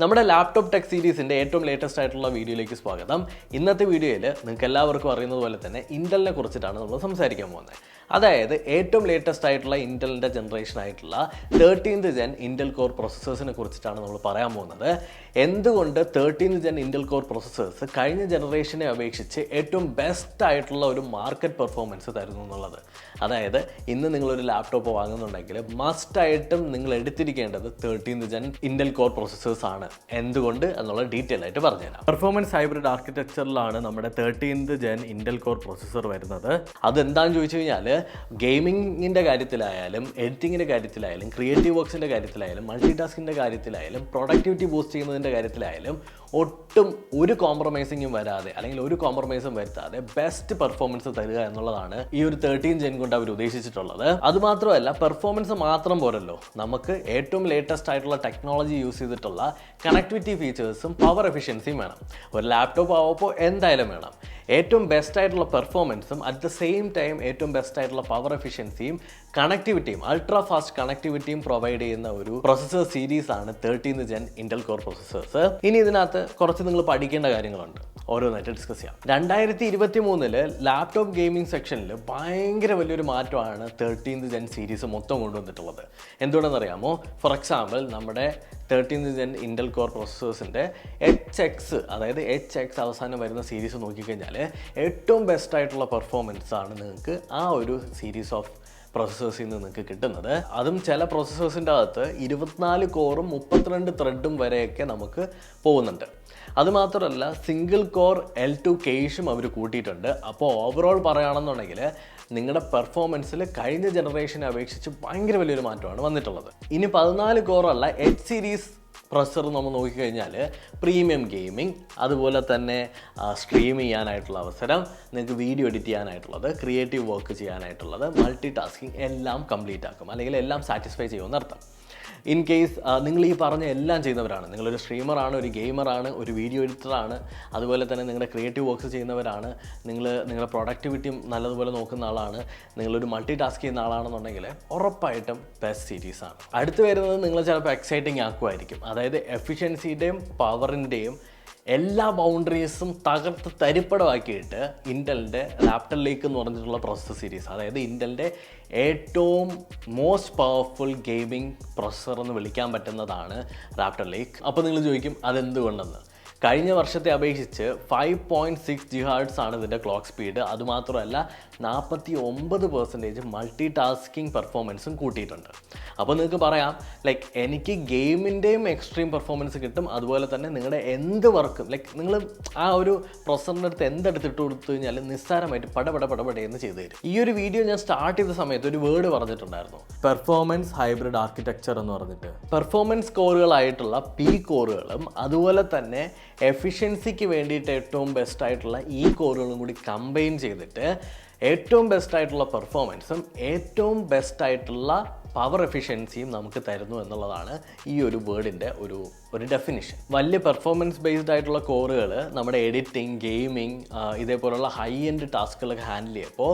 നമ്മുടെ laptop tech സീരീസിൻ്റെ ഏറ്റവും latest ആയിട്ടുള്ള വീഡിയോയിലേക്ക് സ്വാഗതം. ഇന്നത്തെ വീഡിയോയിൽ നിങ്ങൾക്ക് എല്ലാവർക്കും അറിയുന്നത് പോലെ തന്നെ ഇൻ്റലിനെ കുറിച്ചിട്ടാണ് നമ്മൾ സംസാരിക്കാൻ പോകുന്നത്. അതായത് ഏറ്റവും ലേറ്റസ്റ്റ് ആയിട്ടുള്ള ഇൻ്റലിൻ്റെ ജനറേഷൻ ആയിട്ടുള്ള 13th ജെൻ ഇൻ്റൽ കോർ പ്രൊസസ്സേഴ്സിനെ കുറിച്ചിട്ടാണ് നമ്മൾ പറയാൻ പോകുന്നത്. എന്തുകൊണ്ട് 13th gen Intel core processors കഴിഞ്ഞ ജനറേഷനെ അപേക്ഷിച്ച് ഏറ്റവും ബെസ്റ്റ് ആയിട്ടുള്ള ഒരു മാർക്കറ്റ് പെർഫോമൻസ് തരുന്നു എന്നുള്ളത്. അതായത് ഇന്ന് നിങ്ങളൊരു ലാപ്ടോപ്പ് വാങ്ങുന്നുണ്ടെങ്കിൽ മസ്റ്റായിട്ടും നിങ്ങൾ എടുത്തിരിക്കേണ്ടത് 13th gen Intel core processors ആണ്. എന്തുകൊണ്ട് എന്നുള്ള ഡീറ്റെയിൽ ആയിട്ട് പറഞ്ഞുതരാം. പെർഫോമൻസ് ഹൈബ്രിഡ് ആർക്കിടെക്ചറിലാണ് നമ്മുടെ 13th gen Intel core processor വരുന്നത്. അതെന്താണെന്ന് ചോദിച്ചു കഴിഞ്ഞാൽ ഗെയിമിങ്ങിൻ്റെ കാര്യത്തിലായാലും എഡിറ്റിങ്ങിൻ്റെ കാര്യത്തിലായാലും ക്രിയേറ്റീവ് വർക്ക്സിൻ്റെ കാര്യത്തിലായാലും മൾട്ടി ടാസ്കിൻ്റെ കാര്യത്തിലായാലും പ്രൊഡക്ടിവിറ്റി ബൂസ്റ്റ് ചെയ്യുന്നതിൻ്റെ കാര്യത്തിലായാലും ഒട്ടും ഒരു കോംപ്രമൈസിങ്ങും വരാതെ അല്ലെങ്കിൽ ഒരു കോംപ്രമൈസും വരുത്താതെ ബെസ്റ്റ് പെർഫോമൻസ് തരിക എന്നുള്ളതാണ് ഈ ഒരു 13 ജെൻ കൊണ്ട് അവർ ഉദ്ദേശിച്ചിട്ടുള്ളത്. അതുമാത്രമല്ല പെർഫോമൻസ് മാത്രം പോരല്ലോ, നമുക്ക് ഏറ്റവും ലേറ്റസ്റ്റ് ആയിട്ടുള്ള ടെക്നോളജി യൂസ് ചെയ്തിട്ടുള്ള കണക്ടിവിറ്റി ഫീച്ചേഴ്സും പവർ എഫിഷ്യൻസിയും വേണം. ഒരു ലാപ്ടോപ്പ് ആവുമ്പോൾ എന്തായാലും വേണം. ഏറ്റവും ബെസ്റ്റ് ആയിട്ടുള്ള പെർഫോമൻസും അറ്റ് ദ സെയിം ടൈം ഏറ്റവും ബെസ്റ്റ് ആയിട്ടുള്ള പവർ എഫിഷ്യൻസിയും കണക്ടിവിറ്റിയും അൾട്രാ ഫാസ്റ്റ് കണക്ടിവിറ്റിയും പ്രൊവൈഡ് ചെയ്യുന്ന ഒരു പ്രൊസസ്സർ സീരീസ് ആണ് 13th gen Intel core processors. ഇനി ഇതിനകത്ത് കുറച്ച് നിങ്ങൾ പഠിക്കേണ്ട കാര്യങ്ങളുണ്ട്, ഓരോന്നായിട്ട് ഡിസ്കസ് ചെയ്യാം. 2023 ലാപ്ടോപ്പ് ഗെയിമിംഗ് സെക്ഷനിൽ ഭയങ്കര വലിയൊരു മാറ്റമാണ് 13th ജെൻ സീരീസ് മൊത്തം കൊണ്ടുവന്നിട്ടുള്ളത്. എന്തുകൊണ്ടെന്നറിയാമോ? ഫോർ എക്സാമ്പിൾ നമ്മുടെ 13th ജെൻ ഇൻ്റൽ കോർ പ്രൊസസ്സേഴ്സിൻ്റെ അതായത് HX അവസാനം വരുന്ന സീരീസ് നോക്കിക്കഴിഞ്ഞാൽ ഏറ്റവും ബെസ്റ്റ് ആയിട്ടുള്ള പെർഫോമൻസ് ആണ് നിങ്ങൾക്ക് ആ ഒരു സീരീസ് ഓഫ് പ്രൊസസ്സേഴ്സിൽ നിന്ന് നിങ്ങൾക്ക് കിട്ടുന്നത്. അതും ചില പ്രൊസസ്സേഴ്സിൻ്റെ അകത്ത് 24 കോറും 32 ത്രെഡും വരെയൊക്കെ നമുക്ക് പോകുന്നുണ്ട്. അതുമാത്രമല്ല സിംഗിൾ കോർ L2 കേഷും അവർ കൂട്ടിയിട്ടുണ്ട്. അപ്പോൾ ഓവറോൾ പറയുകയാണെന്നുണ്ടെങ്കിൽ നിങ്ങളുടെ പെർഫോമൻസിൽ കഴിഞ്ഞ ജനറേഷനെ അപേക്ഷിച്ച് ഭയങ്കര വലിയൊരു മാറ്റമാണ് വന്നിട്ടുള്ളത്. ഇനി 14 കോറല്ല H സീരീസ് പ്രൊസസ്സർ നമ്മൾ നോക്കിക്കഴിഞ്ഞാൽ പ്രീമിയം ഗെയിമിംഗ്, അതുപോലെ തന്നെ സ്ട്രീം ചെയ്യാനായിട്ടുള്ള അവസരം, നിങ്ങൾക്ക് വീഡിയോ എഡിറ്റ് ചെയ്യാനായിട്ടുള്ളത്, ക്രിയേറ്റീവ് വർക്ക് ചെയ്യാനായിട്ടുള്ളത്, മൾട്ടി ടാസ്കിങ് എല്ലാം കംപ്ലീറ്റ് ആക്കും, അല്ലെങ്കിൽ എല്ലാം സാറ്റിസ്ഫൈ ചെയ്യുമെന്നർത്ഥം. ഇൻ കേസ് നിങ്ങൾ ഈ പറഞ്ഞ എല്ലാം ചെയ്യുന്നവരാണ്, നിങ്ങളൊരു സ്ട്രീമറാണ്, ഒരു ഗെയിമറാണ്, ഒരു വീഡിയോ എഡിറ്ററാണ്, അതുപോലെ തന്നെ നിങ്ങളുടെ ക്രിയേറ്റീവ് വർക്ക്സ് ചെയ്യുന്നവരാണ്, നിങ്ങളുടെ പ്രൊഡക്ടിവിറ്റിയും നല്ലതുപോലെ നോക്കുന്ന ആളാണ്, നിങ്ങളൊരു മൾട്ടി ടാസ്ക് ചെയ്യുന്ന ആളാണെന്നുണ്ടെങ്കിൽ ഉറപ്പായിട്ടും ബെസ്റ്റ് സീരീസാണ്. അടുത്ത് വരുന്നത് നിങ്ങൾ ചിലപ്പോൾ എക്സൈറ്റിംഗ് ആക്കുമായിരിക്കും. അതായത് എഫിഷ്യൻസിയുടെയും പവറിൻ്റെയും എല്ലാ ബൗണ്ടറീസും തകർത്ത് തരിപ്പടമാക്കിയിട്ട് ഇൻ്റലിൻ്റെ റാപ്റ്റർ ലേക്ക് എന്ന് പറഞ്ഞിട്ടുള്ള പ്രൊസസ്സർ സീരീസ്, അതായത് ഇൻ്റലിൻ്റെ ഏറ്റവും മോസ്റ്റ് പവർഫുൾ ഗെയിമിംഗ് പ്രൊസസ്സർ എന്ന് വിളിക്കാൻ പറ്റുന്നതാണ് റാപ്റ്റർ ലേക്ക്. അപ്പോൾ നിങ്ങൾ ചോദിക്കും അതെന്തുകൊണ്ടെന്ന്. കഴിഞ്ഞ വർഷത്തെ അപേക്ഷിച്ച് 5.6 GHz ആണ് ഇതിൻ്റെ ക്ലോക്ക് സ്പീഡ്. അതുമാത്രമല്ല 49% മൾട്ടി ടാസ്കിങ് പെർഫോമൻസും കൂട്ടിയിട്ടുണ്ട്. അപ്പോൾ നിങ്ങൾക്ക് പറയാം എനിക്ക് ഗെയിമിൻ്റെയും എക്സ്ട്രീം പെർഫോമൻസ് കിട്ടും, അതുപോലെ തന്നെ നിങ്ങളുടെ എന്ത് വർക്കും നിങ്ങൾ ആ ഒരു പ്രൊസസ്സറിൻ്റെ അടുത്ത് എന്തെടുത്തിട്ട് കൊടുത്തു കഴിഞ്ഞാൽ നിസ്സാരമായിട്ട് പടപടയെന്ന് ചെയ്തു തരും. ഈ ഒരു വീഡിയോ ഞാൻ സ്റ്റാർട്ട് ചെയ്ത സമയത്ത് ഒരു വേർഡ് പറഞ്ഞിട്ടുണ്ടായിരുന്നു, പെർഫോമൻസ് ഹൈബ്രിഡ് ആർക്കിടെക്ചർ എന്ന് പറഞ്ഞിട്ട്. പെർഫോമൻസ് കോറുകളായിട്ടുള്ള P കോറുകളും അതുപോലെ തന്നെ എഫിഷ്യൻസിക്ക് വേണ്ടിയിട്ട് ഏറ്റവും ബെസ്റ്റ് ആയിട്ടുള്ള ഈ കോറുകളും കൂടി കമ്പൈൻ ചെയ്തിട്ട് ഏറ്റവും ബെസ്റ്റ് ആയിട്ടുള്ള പെർഫോമൻസും ഏറ്റവും ബെസ്റ്റ് ആയിട്ടുള്ള പവർ എഫിഷ്യൻസിയും നമുക്ക് തരുന്നു എന്നുള്ളതാണ് ഈ ഒരു വേർഡിൻ്റെ ഒരു ഡെഫിനിഷൻ. വലിയ പെർഫോമൻസ് ബേസ്ഡ് ആയിട്ടുള്ള കോറുകൾ നമ്മുടെ എഡിറ്റിംഗ്, ഗെയിമിംഗ് ഇതേപോലുള്ള ഹൈ എൻഡ് ടാസ്കുകളൊക്കെ ഹാൻഡിൽ ചെയ്യുമ്പോൾ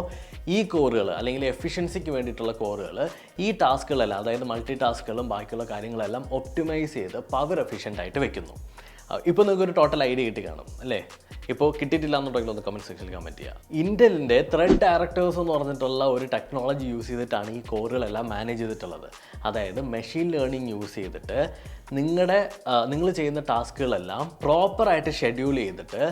ഈ കോറുകൾ അല്ലെങ്കിൽ എഫിഷ്യൻസിക്ക് വേണ്ടിയിട്ടുള്ള കോറുകൾ ഈ ടാസ്കുകളെല്ലാം, അതായത് മൾട്ടി ടാസ്കുകളും ബാക്കിയുള്ള കാര്യങ്ങളെല്ലാം ഒപ്റ്റിമൈസ് ചെയ്ത് പവർ എഫിഷ്യൻ്റ് ആയിട്ട് വെക്കുന്നു. ഇപ്പോൾ നിങ്ങൾക്കൊരു ടോട്ടൽ ഐഡിയ കിട്ടി കാണും അല്ലേ? ഇപ്പോൾ കിട്ടിയിട്ടില്ല എന്നുണ്ടെങ്കിൽ ഒന്ന് കമൻറ്റ് സെക്ഷനിൽ കമൻറ്റ് ചെയ്യുക. ഇൻ്റലിൻ്റെ ത്രെഡ് ഡയറക്ടേഴ്സ് എന്ന് പറഞ്ഞിട്ടുള്ള ഒരു ടെക്നോളജി യൂസ് ചെയ്തിട്ടാണ് ഈ കോറുകളെല്ലാം മാനേജ് ചെയ്തിട്ടുള്ളത്. അതായത് മെഷീൻ ലേണിംഗ് യൂസ് ചെയ്തിട്ട് നിങ്ങൾ ചെയ്യുന്ന ടാസ്കുകളെല്ലാം പ്രോപ്പറായിട്ട് ഷെഡ്യൂൾ ചെയ്തിട്ട്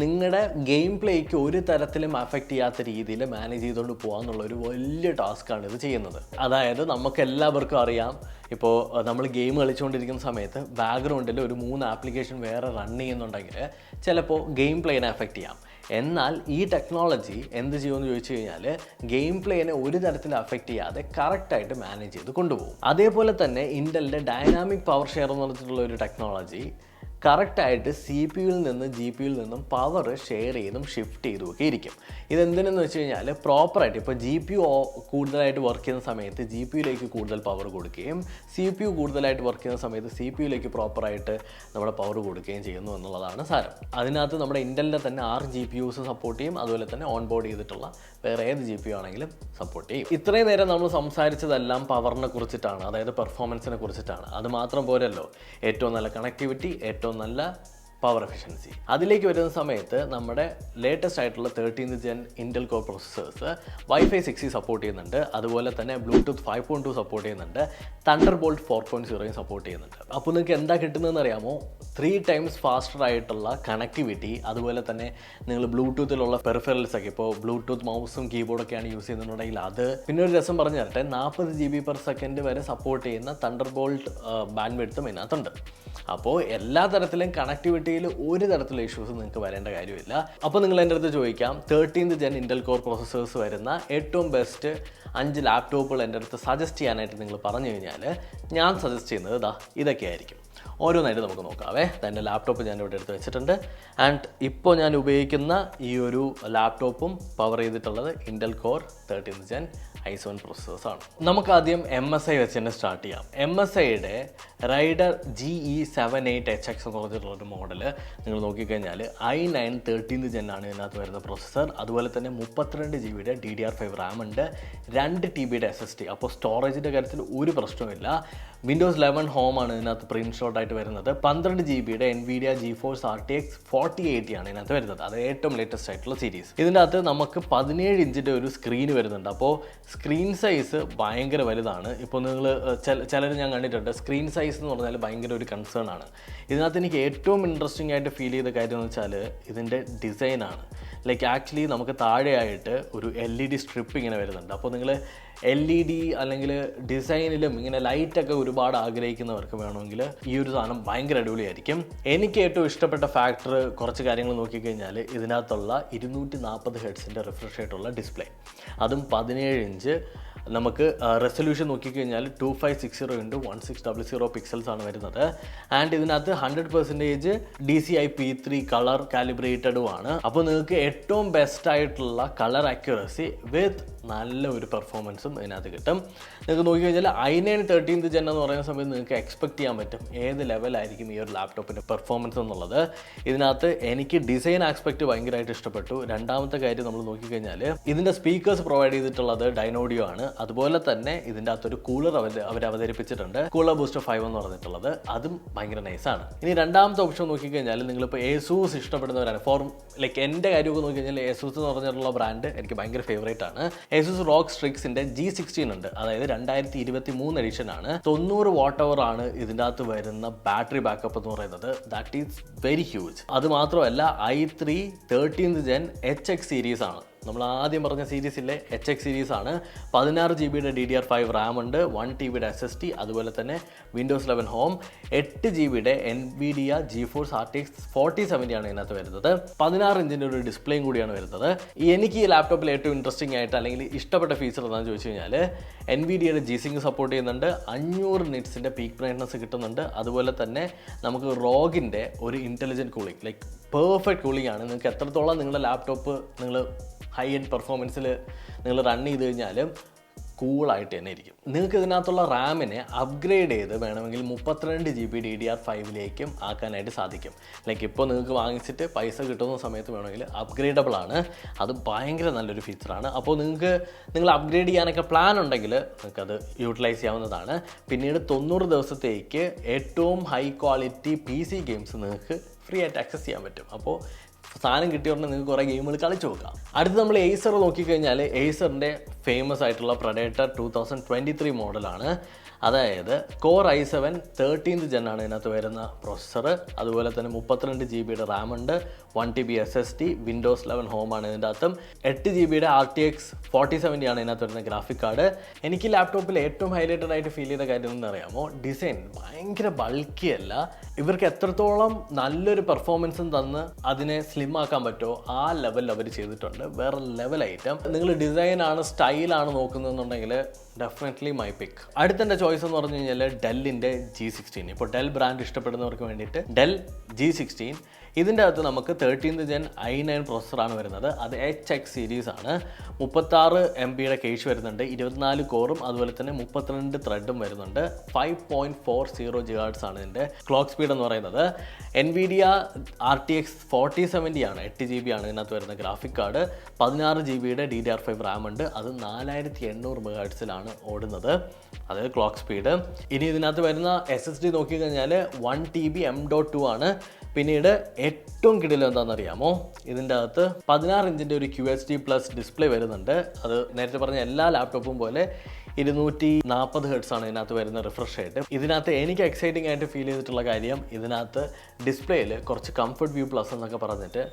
നിങ്ങളുടെ ഗെയിം പ്ലേക്ക് ഒരു തരത്തിലും അഫക്റ്റ് ചെയ്യാത്ത രീതിയിൽ മാനേജ് ചെയ്തുകൊണ്ട് പോകാമെന്നുള്ളൊരു വലിയ ടാസ്ക്കാണ് ഇത് ചെയ്യുന്നത്. അതായത് നമുക്ക് എല്ലാവർക്കും അറിയാം, ഇപ്പോൾ നമ്മൾ ഗെയിം കളിച്ചുകൊണ്ടിരിക്കുന്ന സമയത്ത് ബാക്ക്ഗ്രൗണ്ടിൽ ഒരു 3 ആപ്ലിക്കേഷൻ വേറെ റൺ ചെയ്യുന്നുണ്ടെങ്കിൽ ചിലപ്പോൾ ഗെയിം പ്ലേനെ അഫക്റ്റ് ചെയ്യാം. എന്നാൽ ഈ ടെക്നോളജി എന്ത് ചെയ്യുമെന്ന് ചോദിച്ചു കഴിഞ്ഞാൽ ഗെയിം പ്ലേനെ ഒരു തരത്തിൽ അഫക്റ്റ് ചെയ്യാതെ കറക്റ്റായിട്ട് മാനേജ് ചെയ്ത് കൊണ്ടുപോകും. അതേപോലെ തന്നെ ഇൻ്റലിൻ്റെ ഡൈനാമിക് പവർ ഷെയർ എന്ന് പറഞ്ഞിട്ടുള്ള ഒരു ടെക്നോളജി കറക്റ്റായിട്ട് സി പി യുവിൽ നിന്ന് ജി പി യുവിൽ നിന്നും പവർ ഷെയർ ചെയ്തും ഷിഫ്റ്റ് ചെയ്തും ഒക്കെ ഇരിക്കും. ഇതെന്തിനെന്ന് വെച്ച് കഴിഞ്ഞാൽ പ്രോപ്പറായിട്ട് ഇപ്പോൾ ജി പി യു കൂടുതലായിട്ട് വർക്ക് ചെയ്യുന്ന സമയത്ത് ജി പി യുയിലേക്ക് കൂടുതൽ പവർ കൊടുക്കുകയും സി പി യു കൂടുതലായിട്ട് വർക്ക് ചെയ്യുന്ന സമയത്ത് സി പി യുയിലേക്ക് പ്രോപ്പറായിട്ട് നമ്മുടെ പവർ കൊടുക്കുകയും ചെയ്യുന്നു എന്നുള്ളതാണ് സാരം. അതിനകത്ത് നമ്മുടെ ഇൻ്റലിൻ്റെ തന്നെ 6 ജി പി യുസ് സപ്പോർട്ട് ചെയ്യും. അതുപോലെ തന്നെ ഓൺ ബോർഡ് ചെയ്തിട്ടുള്ള വേറെ ഏത് ജി പി യു ആണെങ്കിലും സപ്പോർട്ട് ചെയ്യും. ഇത്രയും നേരം നമ്മൾ സംസാരിച്ചതെല്ലാം പവറിനെ കുറിച്ചിട്ടാണ്, അതായത് പെർഫോമൻസിനെ കുറിച്ചിട്ടാണ്. അത് മാത്രം പോരല്ലോ, ഏറ്റവും നല്ല കണക്ടിവിറ്റി, ഏറ്റവും നല്ല പവർ എഫിഷ്യൻസി. അതിലേക്ക് വരുന്ന സമയത്ത് നമ്മുടെ ലേറ്റസ്റ്റ് ആയിട്ടുള്ള 13th Gen Intel core processors wifi 6 support ചെയ്യുന്നുണ്ട്. അതുപോലെ തന്നെ ബ്ലൂടൂത്ത് 5.2 സപ്പോർട്ട് ചെയ്യുന്നുണ്ട്. തണ്ടർബോൾട്ട് 4.0 സപ്പോർട്ട് ചെയ്യുന്നുണ്ട്. അപ്പോൾ നിങ്ങൾക്ക് എന്താ കിട്ടുന്നതെന്ന് അറിയാമോ? 3 times ഫാസ്റ്റർ ആയിട്ടുള്ള കണക്ടിവിറ്റി. അതുപോലെ തന്നെ നിങ്ങൾ ബ്ലൂടൂത്തിലുള്ള പെർഫറൽസ് ഒക്കെ, ഇപ്പോൾ ബ്ലൂടൂത്ത് മൗസും കീബോർഡൊക്കെയാണ് യൂസ് ചെയ്യുന്നുണ്ടെങ്കിൽ അത്. പിന്നെ ഒരു രസം പറഞ്ഞു തരട്ടെ, 40 GB/s വരെ സപ്പോർട്ട് ചെയ്യുന്ന തണ്ടർബോൾട്ട് ബാൻഡ് വിഡ്ത്തും ഇതിനകത്തുണ്ട്. അപ്പോൾ എല്ലാ തരത്തിലും കണക്ടിവിറ്റിയിൽ ഒരു തരത്തിലുള്ള ഇഷ്യൂസ് നിങ്ങൾക്ക് വരേണ്ട കാര്യമില്ല. അപ്പോൾ നിങ്ങൾ എൻ്റെ അടുത്ത് ചോദിക്കാം, 13th Gen Intel core processors വരുന്ന ഏറ്റവും ബെസ്റ്റ് 5 ലാപ്ടോപ്പുകൾ എൻ്റെ അടുത്ത് സജസ്റ്റ് ചെയ്യാനായിട്ട് നിങ്ങൾ പറഞ്ഞു കഴിഞ്ഞാൽ ഞാൻ സജസ്റ്റ് ചെയ്യുന്നത് ഇതൊക്കെ ആയിരിക്കും. ഓരോന്നായിട്ട് നമുക്ക് നോക്കാവേ. എൻ്റെ ലാപ്ടോപ്പ് ഞാൻ ഇവിടെ എടുത്ത് വെച്ചിട്ടുണ്ട്. ആൻഡ് ഇപ്പോൾ ഞാൻ ഉപയോഗിക്കുന്ന ഈ ഒരു ലാപ്ടോപ്പും പവർ ചെയ്തിട്ടുള്ളത് Intel core 13th Gen i7 പ്രോസസ്സേഴ്സാണ്. നമുക്കാദ്യം MSI വെച്ച് തന്നെ സ്റ്റാർട്ട് ചെയ്യാം. MSIയുടെ റൈഡർ GE78HX എന്ന് പറഞ്ഞിട്ടുള്ളൊരു മോഡൽ നിങ്ങൾ നോക്കിക്കഴിഞ്ഞാൽ i9 13th Gen ആണ് ഇതിനകത്ത് വരുന്ന പ്രോസസ്സർ. അതുപോലെ തന്നെ 32 GB DDR5 റാം ഉണ്ട്, 2 TB SSD. അപ്പോൾ സ്റ്റോറേജിൻ്റെ കാര്യത്തിൽ ഒരു പ്രശ്നവുമില്ല. Windows 11 Home ആണ് ഇതിനകത്ത് പ്രിൻഷോട്ട് ആയിട്ട് വരുന്നത്. 12 GB NVIDIA GeForce RTX 4080 ആണ് ഇതിനകത്ത് വരുന്നത്. അത് ഏറ്റവും ലേറ്റസ്റ്റ് ആയിട്ടുള്ള സീരീസ്. ഇതിൻ്റെ അകത്ത് നമുക്ക് 17 ഇഞ്ചിൻ്റെ ഒരു സ്ക്രീൻ വരുന്നുണ്ട്. അപ്പോൾ സ്ക്രീൻ സൈസ് ഭയങ്കര വലുതാണ്. ഇപ്പോൾ നിങ്ങൾ ചിലർ ഞാൻ കണ്ടിട്ടുണ്ട്, സ്ക്രീൻ സൈസ് എന്ന് പറഞ്ഞാൽ ഭയങ്കര ഒരു കൺസേൺ ആണ്. ഇതിനകത്ത് എനിക്ക് ഏറ്റവും ഇൻട്രസ്റ്റിംഗ് ആയിട്ട് ഫീൽ ചെയ്ത കാര്യം എന്ന് വെച്ചാൽ ഇതിൻ്റെ ഡിസൈനാണ്. ലൈക്ക് ആക്ച്വലി നമുക്ക് താഴെയായിട്ട് ഒരു LED സ്ട്രിപ്പ് ഇങ്ങനെ വരുന്നുണ്ട്. അപ്പോൾ നിങ്ങൾ LED അല്ലെങ്കിൽ ഡിസൈനിലും ഇങ്ങനെ ലൈറ്റൊക്കെ ഒരുപാട് ആഗ്രഹിക്കുന്നവർക്ക് വേണമെങ്കിൽ ഈ ഒരു സാധനം ഭയങ്കര അടിപൊളിയായിരിക്കും. എനിക്ക് ഏറ്റവും ഇഷ്ടപ്പെട്ട ഫാക്ടർ കുറച്ച് കാര്യങ്ങൾ നോക്കിക്കഴിഞ്ഞാൽ ഇതിനകത്തുള്ള 240 ഹെർട്സിൻ്റെ റിഫ്രഷ് ആയിട്ടുള്ള ഡിസ്പ്ലേ, അതും 17 ഇഞ്ച്. നമുക്ക് റെസൊല്യൂഷൻ നോക്കിക്കഴിഞ്ഞാൽ 2560x1600 പിക്സൽസ് ആണ് വരുന്നത്. ആൻഡ് ഇതിനകത്ത് 100% DCI-P3 കളർ കാലിബ്രേറ്റഡും ആണ്. അപ്പോൾ നിങ്ങൾക്ക് ഏറ്റവും ബെസ്റ്റ് ആയിട്ടുള്ള കളർ അക്യുറസി വിത്ത് നല്ല ഒരു പെർഫോമൻസും ഇതിനകത്ത് കിട്ടും. നിങ്ങൾക്ക് നോക്കിക്കഴിഞ്ഞാൽ i9 13th Gen എന്ന് പറയുന്ന സമയത്ത് നിങ്ങൾക്ക് എക്സ്പെക്ട് ചെയ്യാൻ പറ്റും ഏത് ലെവലായിരിക്കും ഈ ഒരു ലാപ്ടോപ്പിൻ്റെ പെർഫോമൻസ് എന്നുള്ളത്. ഇതിനകത്ത് എനിക്ക് ഡിസൈൻ ആസ്പെക്റ്റ് ഭയങ്കരമായിട്ട് ഇഷ്ടപ്പെട്ടു. രണ്ടാമത്തെ കാര്യം നമ്മൾ നോക്കിക്കഴിഞ്ഞാൽ ഇതിൻ്റെ സ്പീക്കേഴ്സ് പ്രൊവൈഡ് ചെയ്തിട്ടുള്ളത് ഡൈനോഡിയോ ആണ്. അതുപോലെ തന്നെ ഇതിൻ്റെ അകത്തൊരു കൂളർ അവർ അവതരിപ്പിച്ചിട്ടുണ്ട്, കൂളർ ബൂസ്റ്റർ 5 എന്ന് പറഞ്ഞിട്ടുള്ളത്. അതും ഭയങ്കര നൈസാണ്. ഇനി രണ്ടാമത്തെ ഓപ്ഷൻ നോക്കിക്കഴിഞ്ഞാൽ നിങ്ങളിപ്പോൾ ASUS ഇഷ്ടപ്പെടുന്നവരാണ്. ലൈക്ക് എൻ്റെ കാര്യമൊക്കെ നോക്കിക്കഴിഞ്ഞാൽ ASUS എന്ന് പറഞ്ഞിട്ടുള്ള ബ്രാൻഡ് എനിക്ക് ഭയങ്കര ഫേവറേറ്റ് ആണ്. ASUS ROG Strixന്റെ G16 ഉണ്ട്, അതായത് 2023 എഡിഷൻ ആണ്. 90 Wh ആണ് ഇതിൻ്റെ അകത്ത് വരുന്ന ബാറ്ററി ബാക്കപ്പ് എന്ന് പറയുന്നത്. That is very huge. അത് മാത്രമല്ല i3 13th Gen HX series ആണ്. നമ്മൾ ആദ്യം പറഞ്ഞ സീരീസിലെ HX സീരീസ് ആണ്. 16 GB DDR5 റാം ഉണ്ട്, 1 TB SSD. അതുപോലെ തന്നെ Windows 11 Home, 8 GB NVIDIA GeForce RTX 4070 ആണ് ഇതിനകത്ത് വരുന്നത്. 16 ഇഞ്ചിൻ്റെ ഒരു ഡിസ്പ്ലേയും കൂടിയാണ് വരുന്നത്. എനിക്ക് ഈ ലാപ്ടോപ്പിൽ ഏറ്റവും ഇൻട്രസ്റ്റിംഗ് ആയിട്ട് അല്ലെങ്കിൽ ഇഷ്ടപ്പെട്ട ഫീച്ചർ എന്താണെന്ന് ചോദിച്ചു കഴിഞ്ഞാൽ NVIDIAയുടെ G-Sync സപ്പോർട്ട് ചെയ്യുന്നുണ്ട്, 500 നിറ്റ്സിൻ്റെ പീക്ക് ബ്രൈറ്റ്നസ് കിട്ടുന്നുണ്ട്. അതുപോലെ തന്നെ നമുക്ക് ROGിൻ്റെ ഒരു intelligent cooling, like perfect cooling ആണ്. നിങ്ങൾക്ക് എത്രത്തോളം നിങ്ങളുടെ ലാപ്ടോപ്പ് നിങ്ങൾ ഹൈ എൻഡ് പെർഫോമൻസിൽ നിങ്ങൾ റൺ ചെയ്ത് കഴിഞ്ഞാലും കൂളായിട്ട് തന്നെ ഇരിക്കും. നിങ്ങൾക്ക് ഇതിനകത്തുള്ള റാമിനെ അപ്ഗ്രേഡ് ചെയ്ത് വേണമെങ്കിൽ 32 GB DDR5 ആക്കാനായിട്ട് സാധിക്കും. ലൈക്ക് ഇപ്പോൾ നിങ്ങൾക്ക് വാങ്ങിച്ചിട്ട് പൈസ കിട്ടുന്ന സമയത്ത് വേണമെങ്കിൽ അപ്ഗ്രേഡബിൾ ആണ്. അത് ഭയങ്കര നല്ലൊരു ഫീച്ചറാണ്. അപ്പോൾ നിങ്ങൾ അപ്ഗ്രേഡ് ചെയ്യാനൊക്കെ പ്ലാൻ ഉണ്ടെങ്കിൽ നിങ്ങൾക്കത് യൂട്ടിലൈസ് ചെയ്യാവുന്നതാണ്. പിന്നീട് 90 ദിവസത്തേക്ക് ഏറ്റവും ഹൈ ക്വാളിറ്റി PC ഗെയിംസ് നിങ്ങൾക്ക് ഫ്രീ ആയിട്ട് ആക്സസ് ചെയ്യാൻ പറ്റും. അപ്പോൾ സാധനം കിട്ടിയോണ്ട് നിങ്ങൾക്ക് കുറേ ഗെയിമുകൾ കളിച്ചു നോക്കാം. അടുത്ത് നമ്മൾ Acer നോക്കിക്കഴിഞ്ഞാൽ Acerൻ്റെ ഫേമസ് ആയിട്ടുള്ള Predator 2023 മോഡലാണ്. അതായത് Core i7 13th Gen ആണ് ഇതിനകത്ത് വരുന്ന പ്രോസസ്സർ. അതുപോലെ തന്നെ 32 GB റാം ഉണ്ട്, 1 TB SSD, Windows 11 Home ആണ് ഇതിൻ്റെ അകത്തും, 8 GB RTX 4070 ആണ് ഇതിനകത്ത് വരുന്ന ഗ്രാഫിക് കാർഡ്. എനിക്ക് ലാപ്ടോപ്പിൽ ഏറ്റവും ഹൈലൈറ്റഡ് ആയിട്ട് ഫീൽ ചെയ്ത കാര്യം എന്ന് അറിയാമോ, ഡിസൈൻ ഭയങ്കര ബൾക്കി അല്ല. ഇവർക്ക് എത്രത്തോളം നല്ലൊരു പെർഫോമൻസും തന്ന് അതിനെ സ്ലിം ആക്കാൻ പറ്റുമോ ആ ലെവലിൽ അവർ ചെയ്തിട്ടുണ്ട്. വേറെ ലെവൽ ഐറ്റം. നിങ്ങൾ ഡിസൈനാണ് സ്റ്റൈലാണ് നോക്കുന്നതെന്നുണ്ടെങ്കിൽ ഡെഫിനറ്റ്ലി മൈ പിക്ക്. അടുത്തെൻ്റെ ചോയ്സ് എന്ന് പറഞ്ഞു കഴിഞ്ഞാൽ ഡെല്ലിൻ്റെ G16. ഇപ്പോൾ ഡെൽ ബ്രാൻഡ് ഇഷ്ടപ്പെടുന്നവർക്ക് വേണ്ടിയിട്ട് ഡെൽ G16. ഇതിൻ്റെ അകത്ത് നമുക്ക് 13th Gen i9 പ്രോസസ്സറാണ് വരുന്നത്. അത് HX സീരീസ് ആണ്. 36 MB കേഷ് വരുന്നുണ്ട്, 24 കോറും അതുപോലെ തന്നെ 32 ത്രെഡും വരുന്നുണ്ട്. 5.40 GHz ആണ് ഇതിൻ്റെ ക്ലോക്ക് സ്പീഡ് എന്ന് പറയുന്നത്. NVIDIA RTX 4070 ആണ്, 8 GB ആണ് ഇതിനകത്ത് വരുന്ന graphic card. 16 GB DDR5 Ram ഉണ്ട്. അത് 4800 MHz ഓടുന്നത്, അതായത് ക്ലോക്ക് സ്പീഡ്. ഇനി ഇതിനകത്ത് വരുന്ന SSD നോക്കിക്കഴിഞ്ഞാൽ 1 TB M.2 ആണ്. പിന്നീട് ഏറ്റവും കിടിലം എന്താണെന്നറിയാമോ, ഇതിൻ്റെ അകത്ത് 16 ഇഞ്ചിൻ്റെ ഒരു QHD+ ഡിസ്പ്ലേ വരുന്നുണ്ട്. അത് നേരത്തെ പറഞ്ഞ എല്ലാ ലാപ്ടോപ്പും പോലെ 240 Hz ആണ് ഇതിനകത്ത് വരുന്ന റിഫ്രഷ് റേറ്റ്. ഇതിനകത്ത് എനിക്ക് എക്സൈറ്റിംഗ് ആയിട്ട് ഫീൽ ചെയ്തിട്ടുള്ള കാര്യം, ഇതിനകത്ത് ഡിസ്പ്ലേയിൽ കുറച്ച് കംഫർട്ട് വ്യൂ പ്ലസ് എന്നൊക്കെ പറഞ്ഞിട്ട്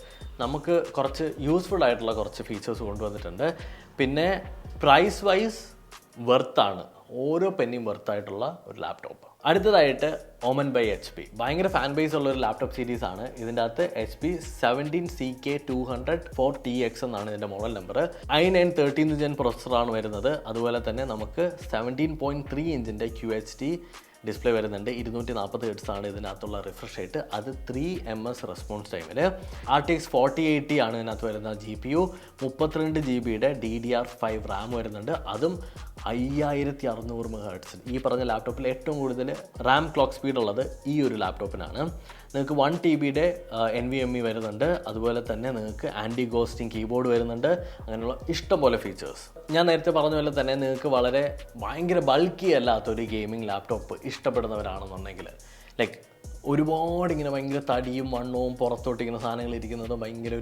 നമുക്ക് കുറച്ച് യൂസ്ഫുൾ ആയിട്ടുള്ള കുറച്ച് ഫീച്ചേഴ്സ് കൊണ്ടുവന്നിട്ടുണ്ട്. പിന്നെ പ്രൈസ് വൈസ് വെർത്താണ്, ഓരോ പെന്നിയും വെർത്തായിട്ടുള്ള ഒരു ലാപ്ടോപ്പ്. അടുത്തതായിട്ട് ഒമൻ ബൈ HP. ഭയങ്കര ഫാൻ ബേസ് ഉള്ള ഒരു ലാപ്ടോപ്പ് സീരീസ് ആണ്. ഇതിൻ്റെ അകത്ത് HP 17CK204TX എന്നാണ് ഇതിൻ്റെ model number. i9 13th Gen പ്രോസസ്സറാണ് വരുന്നത്. അതുപോലെ തന്നെ നമുക്ക് 17.3 ഇഞ്ചിൻ്റെ QHD ഡിസ്പ്ലേ വരുന്നുണ്ട്. 240 Hz ആണ് ഇതിനകത്തുള്ള റിഫ്രഷ് റേറ്റ്. അത് 3 ms റെസ്പോൺസ് ടൈമിൽ. RTX 4080 ആണ് ഇതിനകത്ത് വരുന്ന GPU. 32 GB DDR5 റാം വരുന്നുണ്ട്. അതും 5600 MHz. ഈ പറഞ്ഞ ലാപ്ടോപ്പിൽ ഏറ്റവും കൂടുതൽ റാം ക്ലോക്ക് സ്പീഡ് ഉള്ളത് ഈ ഒരു ലാപ്ടോപ്പിനാണ്. നിങ്ങൾക്ക് 1 TB NVMe വരുന്നുണ്ട്. അതുപോലെ തന്നെ നിങ്ങൾക്ക് ആൻറ്റി ഗോസ്റ്റിംഗ് കീബോർഡ് വരുന്നുണ്ട്. അങ്ങനെയുള്ള ഇഷ്ടംപോലെ ഫീച്ചേഴ്സ്. ഞാൻ നേരത്തെ പറഞ്ഞ പോലെ തന്നെ നിങ്ങൾക്ക് വളരെ ഭയങ്കര ബൾക്കി അല്ലാത്തൊരു ഗെയിമിംഗ് ലാപ്ടോപ്പ് ഇഷ്ടപ്പെടുന്നവരാണെന്നുണ്ടെങ്കിൽ, ലൈക്ക് ഒരുപാട് ഇങ്ങനെ ഭയങ്കര തടിയും വണ്ണവും പുറത്തോട്ട് ഇങ്ങനെ സാധനങ്ങൾ ഇരിക്കുന്നതും ഭയങ്കര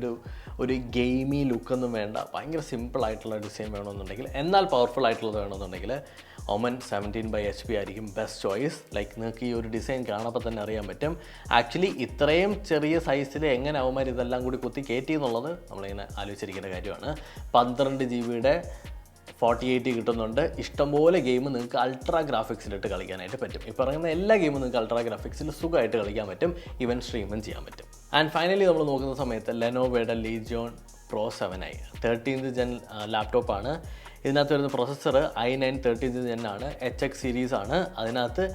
ഒരു ഗെയിമി ലുക്കൊന്നും വേണ്ട, ഭയങ്കര സിമ്പിളായിട്ടുള്ള ഡിസൈൻ വേണമെന്നുണ്ടെങ്കിൽ, എന്നാൽ പവർഫുൾ ആയിട്ടുള്ളത് വേണമെന്നുണ്ടെങ്കിൽ ഒമൻ 17/HP ആയിരിക്കും ബെസ്റ്റ് ചോയ്സ്. ലൈക്ക് നിങ്ങൾക്ക് ഈ ഒരു ഡിസൈൻ കാണുമ്പോൾ തന്നെ അറിയാൻ പറ്റും ആക്ച്വലി ഇത്രയും ചെറിയ സൈസിൽ എങ്ങനെ അവന്മാർ ഇതെല്ലാം കൂടി കുത്തി കയറ്റി എന്നുള്ളത് നമ്മളിങ്ങനെ ആലോചിച്ചിരിക്കേണ്ട കാര്യമാണ്. 12 GB 4080 കിട്ടുന്നുണ്ട്. ഇഷ്ടംപോലെ ഗെയിം നിങ്ങൾക്ക് അൾട്രാ ഗ്രാഫിക്സിലിട്ട് കളിക്കാനായിട്ട് പറ്റും. ഈ പറയുന്ന എല്ലാ ഗെയിമും നിങ്ങൾക്ക് അൾട്രാ ഗ്രാഫിക്സിൽ സുഖമായിട്ട് കളിക്കാൻ പറ്റും, ഈവൻ സ്ട്രീമും ചെയ്യാൻ പറ്റും. ആൻഡ് ഫൈനലി നമ്മൾ നോക്കുന്ന സമയത്ത് ലെനോവോയുടെ ലീജിയോൺ Pro 7i 13th Gen ലാപ്ടോപ്പാണ്. ഇതിനകത്ത് വരുന്ന പ്രോസസ്സർ i9 13th Gen ആണ്, HX സീരീസ് ആണ്. അതിനകത്ത്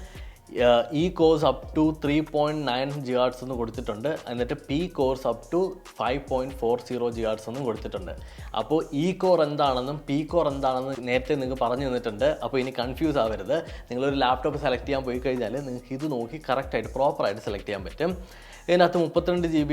ഈ കോഴ്സ് അപ് ടു 3.9 GHz എന്ന് കൊടുത്തിട്ടുണ്ട്. എന്നിട്ട് P cores up to 5.40 GHz എന്നും കൊടുത്തിട്ടുണ്ട്. അപ്പോൾ ഈ കോർ എന്താണെന്നും പി കോർ എന്താണെന്നും നേരത്തെ നിങ്ങൾക്ക് പറഞ്ഞു തന്നിട്ടുണ്ട്. അപ്പോൾ ഇനി കൺഫ്യൂസ് ആവരുത്. നിങ്ങളൊരു ലാപ്ടോപ്പ് സെലക്ട് ചെയ്യാൻ പോയി കഴിഞ്ഞാൽ നിങ്ങൾക്ക് ഇത് നോക്കി കറക്റ്റായിട്ട് പ്രോപ്പറായിട്ട് സെലക്ട് ചെയ്യാൻ പറ്റും. ഇതിനകത്ത് 32 GB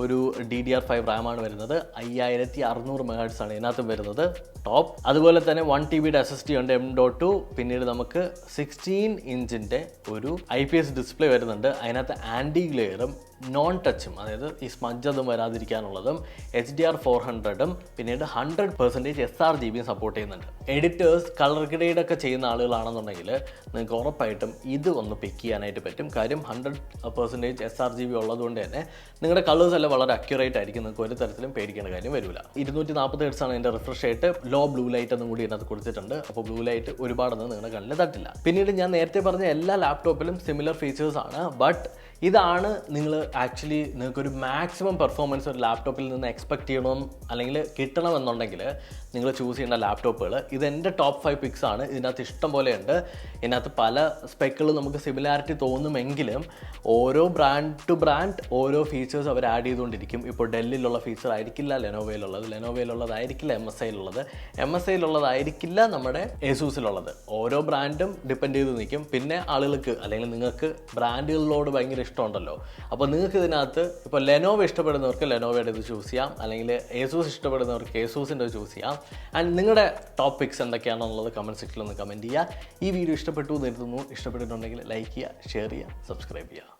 ഒരു DDR5 റാമാണ് വരുന്നത്. 5600 MHz ആണ് ഇതിനകത്ത് വരുന്നത് ടോപ്പ്. അതുപോലെ തന്നെ 1 TB SSD ഉണ്ട് M.2. പിന്നീട് നമുക്ക് 16 ഇഞ്ചിൻ്റെ ഒരു IPS ഡിസ്പ്ലേ വരുന്നുണ്ട്. അതിനകത്ത് ആൻറ്റി ഗ്ലെയറും നോൺ ടച്ചും, അതായത് ഈ സ്മജ്ജതും വരാതിരിക്കാനുള്ളതും, HDR 400ഉം പിന്നീട് 100% sRGB സപ്പോർട്ട് ചെയ്യുന്നുണ്ട്. എഡിറ്റേഴ്സ് കളർ ഗ്രേഡ് ഒക്കെ ചെയ്യുന്ന ആളുകളാണെന്നുണ്ടെങ്കിൽ നിങ്ങൾക്ക് ഉറപ്പായിട്ടും ഇത് ഒന്ന് പിക്ക് ചെയ്യാനായിട്ട് പറ്റും. കാര്യം 100% sRGB ഉള്ളതുകൊണ്ട് തന്നെ നിങ്ങളുടെ കളേഴ്സ് എല്ലാം വളരെ അക്യുറേറ്റ് ആയിരിക്കും. നിങ്ങൾക്ക് ഒരു തരത്തിലും പേടിക്കേണ്ട കാര്യം വരില്ല. 240 Hz ആണ് ഇതിൻ്റെ refresh rate. Low blue light എന്നും കൂടി ഇതിനകത്ത് കൊടുത്തിട്ടുണ്ട്. അപ്പോൾ ബ്ലൂ ലൈറ്റ് ഒരുപാടൊന്നും നിങ്ങളുടെ കണ്ണിൽ തട്ടില്ല. പിന്നീട് ഞാൻ നേരത്തെ പറഞ്ഞ എല്ലാ ലാപ്ടോപ്പിലും സിമിലർ ഫീച്ചേഴ്സ് ആണ്. ബട്ട് ഇതാണ് നിങ്ങൾ ആക്ച്വലി നിങ്ങൾക്കൊരു മാക്സിമം പെർഫോമൻസ് ഒരു ലാപ്ടോപ്പിൽ നിന്ന് എക്സ്പെക്ട് ചെയ്യണം അല്ലെങ്കിൽ കിട്ടണമെന്നുണ്ടെങ്കിൽ നിങ്ങൾ ചൂസ് ചെയ്യേണ്ട ലാപ്ടോപ്പുകൾ. ഇതെൻ്റെ ടോപ്പ് 5 പിക്സ് ആണ്. ഇതിനകത്ത് ഇഷ്ടം പോലെ ഉണ്ട്. ഇതിനകത്ത് പല സ്പെക്കുകളും നമുക്ക് സിമിലാരിറ്റി തോന്നുമെങ്കിലും ഓരോ ബ്രാൻഡ് ടു ബ്രാൻഡ് ഓരോ ഫീച്ചേഴ്സ് അവർ ആഡ് ചെയ്തുകൊണ്ടിരിക്കും. ഇപ്പോൾ ഡെല്ലിലുള്ള ഫീച്ചർ ആയിരിക്കില്ല ലെനോവോയിലുള്ളത്, ലെനോവോയിലുള്ളതായിരിക്കില്ല MSIയിലുള്ളത്, MSIയിലുള്ളതായിരിക്കില്ല നമ്മുടെ ഏസൂസിലുള്ളത്. ഓരോ ബ്രാൻഡും ഡിപ്പെൻഡ് ചെയ്ത് നിൽക്കും. പിന്നെ ആളുകൾക്ക് അല്ലെങ്കിൽ നിങ്ങൾക്ക് ബ്രാൻഡുകളിലോട് ഭയങ്കര ഇഷ്ടമുണ്ടല്ലോ. അപ്പോൾ നിങ്ങൾക്ക് ഇതിനകത്ത് ഇപ്പോൾ ലെനോവോ ഇഷ്ടപ്പെടുന്നവർക്ക് ലെനോവോയുടെ ഇത് ചൂസ് ചെയ്യാം, അല്ലെങ്കിൽ ഏസൂസ് ഇഷ്ടപ്പെടുന്നവർക്ക് ഏസൂസിൻ്റെ ചൂസ് ചെയ്യാം. ആൻഡ് നിങ്ങളുടെ ടോപ്പിക്സ് എന്തൊക്കെയാണെന്നുള്ളത് കമൻറ്റ് സെക്ഷനിൽ ഒന്ന് കമൻറ്റ് ചെയ്യുക. ഈ വീഡിയോ ഇഷ്ടപ്പെട്ടു എന്ന് കരുതുന്നു. ഇഷ്ടപ്പെട്ടിട്ടുണ്ടെങ്കിൽ ലൈക്ക് ചെയ്യുക, ഷെയർ ചെയ്യുക, സബ്സ്ക്രൈബ് ചെയ്യുക.